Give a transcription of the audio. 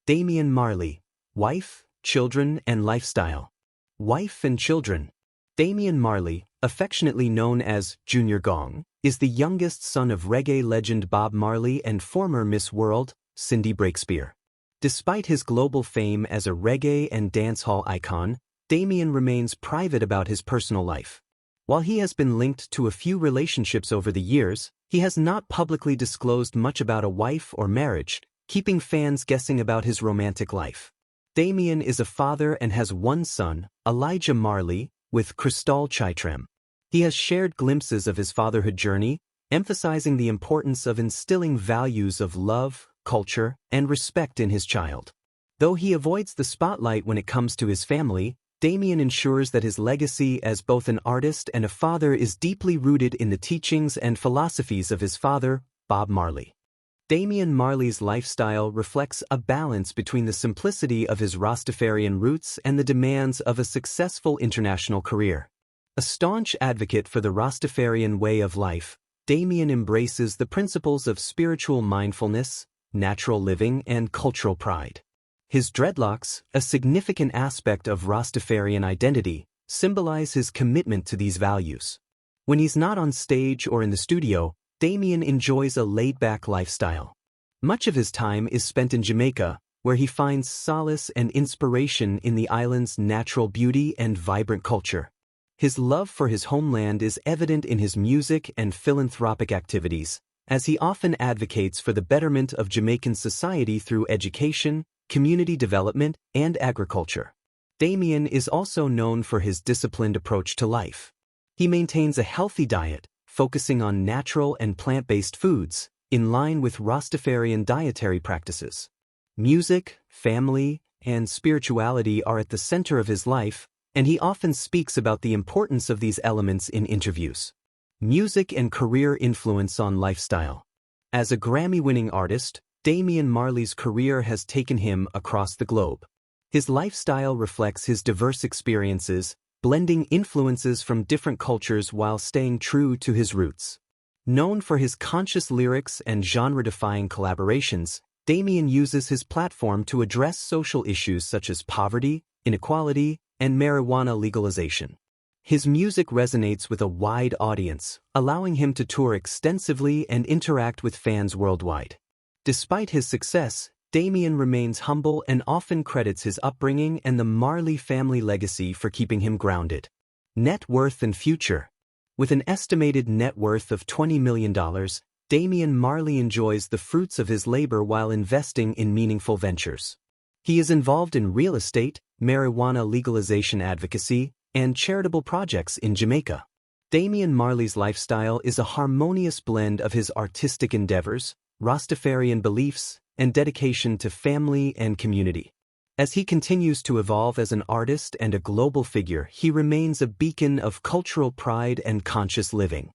Damian Marley, wife, children, and lifestyle. Wife and children. Damian Marley, affectionately known as Junior Gong, is the youngest son of reggae legend Bob Marley and former Miss World, Cindy Breakspeare. Despite his global fame as a reggae and dancehall icon, Damian remains private about his personal life. While he has been linked to a few relationships over the years, he has not publicly disclosed much about a wife or marriage, keeping fans guessing about his romantic life. Damian is a father and has one son, Elijah Marley, with Cristal Chaitram. He has shared glimpses of his fatherhood journey, emphasizing the importance of instilling values of love, culture, and respect in his child. Though he avoids the spotlight when it comes to his family, Damian ensures that his legacy as both an artist and a father is deeply rooted in the teachings and philosophies of his father, Bob Marley. Damian Marley's lifestyle reflects a balance between the simplicity of his Rastafarian roots and the demands of a successful international career. A staunch advocate for the Rastafarian way of life, Damian embraces the principles of spiritual mindfulness, natural living, and cultural pride. His dreadlocks, a significant aspect of Rastafarian identity, symbolize his commitment to these values. When he's not on stage or in the studio, Damian enjoys a laid-back lifestyle. Much of his time is spent in Jamaica, where he finds solace and inspiration in the island's natural beauty and vibrant culture. His love for his homeland is evident in his music and philanthropic activities, as he often advocates for the betterment of Jamaican society through education, community development, and agriculture. Damian is also known for his disciplined approach to life. He maintains a healthy diet, focusing on natural and plant-based foods, in line with Rastafarian dietary practices. Music, family, and spirituality are at the center of his life, and he often speaks about the importance of these elements in interviews. Music and career influence on lifestyle. As a Grammy-winning artist, Damian Marley's career has taken him across the globe. His lifestyle reflects his diverse experiences, blending influences from different cultures while staying true to his roots. Known for his conscious lyrics and genre-defying collaborations, Damian uses his platform to address social issues such as poverty, inequality, and marijuana legalization. His music resonates with a wide audience, allowing him to tour extensively and interact with fans worldwide. Despite his success, Damian remains humble and often credits his upbringing and the Marley family legacy for keeping him grounded. Net worth and future. With an estimated net worth of $20 million, Damian Marley enjoys the fruits of his labor while investing in meaningful ventures. He is involved in real estate, marijuana legalization advocacy, and charitable projects in Jamaica. Damian Marley's lifestyle is a harmonious blend of his artistic endeavors, Rastafarian beliefs, and dedication to family and community. As he continues to evolve as an artist and a global figure, he remains a beacon of cultural pride and conscious living.